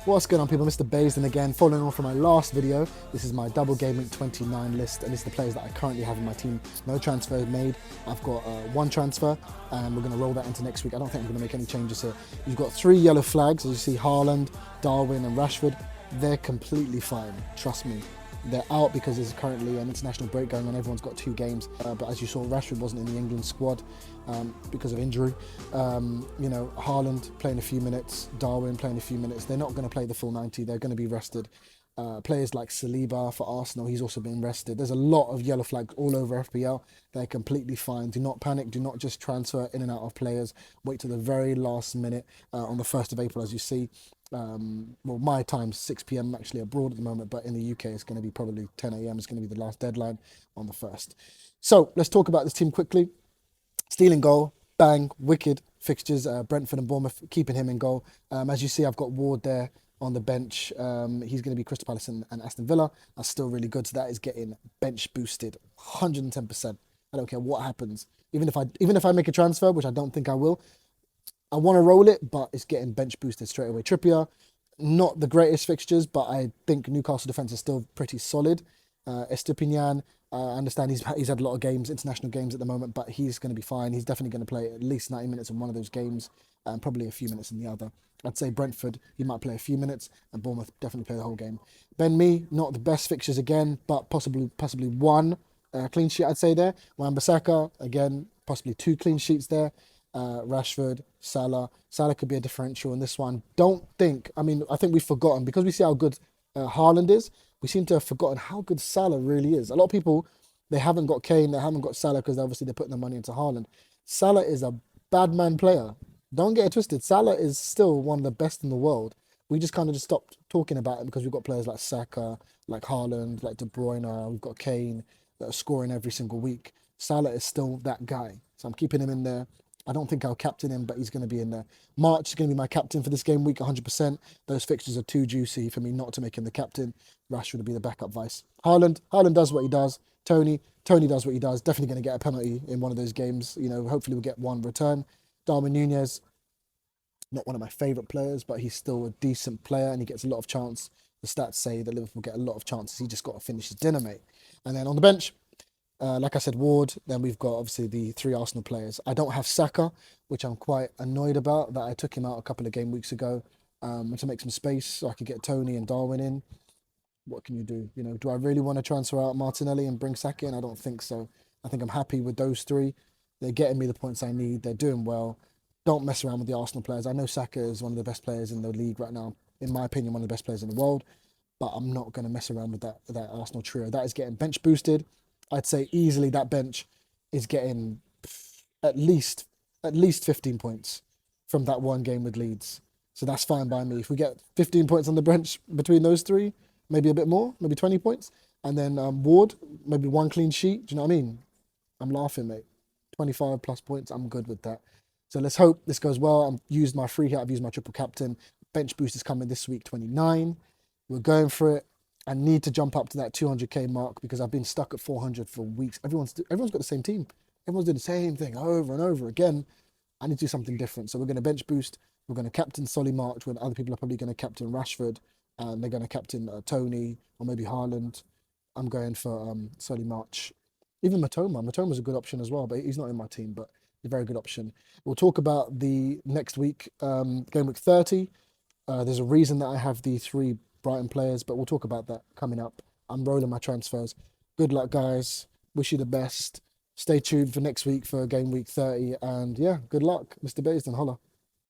What's going on, people? Mr. Baisden again, following on from my last video. This is my double game week 29 list, and this is the players that I currently have in my team. No transfers made. I've got one transfer, and we're going to roll that into next week. I don't think I'm going to make any changes here. You've got 3 yellow flags, as you see, Haaland, Darwin, and Rashford. They're completely fine, trust me. They're out because there's currently an international break going on. Everyone's got 2 games, but as you saw, Rashford wasn't in the England squad because of injury. Haaland playing a few minutes, Darwin playing a few minutes. They're not going to play the full 90. They're going to be rested. Players like Saliba for Arsenal, he's also been rested. There's a lot of yellow flags all over FPL. They're completely fine. Do not panic. Do not just transfer in and out of players. Wait till the very last minute on the 1st of April, as you see. Well, my time's 6 p.m. actually abroad at the moment, but in the UK it's going to be probably 10 a.m. It's going to be the last deadline on the 1st. So let's talk about this team quickly. Stealing goal, bang, wicked fixtures. Brentford and Bournemouth, keeping him in goal. As you see, I've got Ward there on the bench. He's going to be Crystal Palace and Aston Villa. That's still really good. So that is getting bench boosted 110%. I don't care what happens. Even if I make a transfer, which I don't think I will, I want to roll it, but it's getting bench boosted straight away. Trippier, not the greatest fixtures, but I think Newcastle defence is still pretty solid. Estepinian, I understand he's had a lot of games, international games at the moment, but he's going to be fine. He's definitely going to play at least 90 minutes in one of those games, and probably a few minutes in the other. I'd say Brentford, he might play a few minutes, and Bournemouth definitely play the whole game. Ben Mee, not the best fixtures again, but possibly one clean sheet, I'd say there. Wan-Bissaka, again, possibly 2 clean sheets there. Rashford, Salah. Salah could be a differential in this one. I think we've forgotten, because we see how good Haaland is, we seem to have forgotten how good Salah really is. A lot of people, they haven't got Kane, they haven't got Salah because obviously they're putting their money into Haaland. Salah is a bad man player. Don't get it twisted. Salah is still one of the best in the world. We just kind of just stopped talking about it because we've got players like Saka, like Haaland, like De Bruyne, we've got Kane that are scoring every single week. Salah is still that guy. So I'm keeping him in there. I don't think I'll captain him, but he's going to be in there. March is going to be my captain for this game week, 100%. Those fixtures are too juicy for me not to make him the captain. Rashford will be the backup vice. Haaland does what he does. Tony does what he does. Definitely going to get a penalty in one of those games. Hopefully we'll get one return. Darwin Núñez, not one of my favourite players, but he's still a decent player and he gets a lot of chance. The stats say that Liverpool get a lot of chances. He just got to finish his dinner, mate. And then on the bench, like I said, Ward. Then we've got obviously the 3 Arsenal players. I don't have Saka, which I'm quite annoyed about, that I took him out a couple of game weeks ago to make some space so I could get Tony and Darwin in. What can you do? Do I really want to transfer out Martinelli and bring Saka in? I don't think so. I think I'm happy with those 3. They're getting me the points I need. They're doing well. Don't mess around with the Arsenal players. I know Saka is one of the best players in the league right now. In my opinion, one of the best players in the world. But I'm not going to mess around with that Arsenal trio. That is getting bench boosted. I'd say easily that bench is getting at least 15 points from that one game with Leeds. So that's fine by me. If we get 15 points on the bench between those 3, maybe a bit more, maybe 20 points. And then Ward, maybe 1 clean sheet. Do you know what I mean? I'm laughing, mate. 25 plus points, I'm good with that. So let's hope this goes well. I've used my free hit, I've used my triple captain. Bench boost is coming this week, 29. We're going for it. I need to jump up to that 200k mark because I've been stuck at 400 for weeks. Everyone's got the same team. Everyone's doing the same thing over and over again. I need to do something different. So we're going to bench boost. We're going to captain Solly March when other people are probably going to captain Rashford. And they're going to captain Tony or maybe Haaland. I'm going for Solly March. Even Matoma. Matoma's a good option as well, but he's not in my team, but a very good option. We'll talk about the next week, game week 30. There's a reason that I have the 3 Brighton players, but we'll talk about that coming up. I'm rolling my transfers. Good luck, guys. Wish you the best. Stay tuned for next week for game week 30. And yeah, good luck, Mr. Baisden. Holla.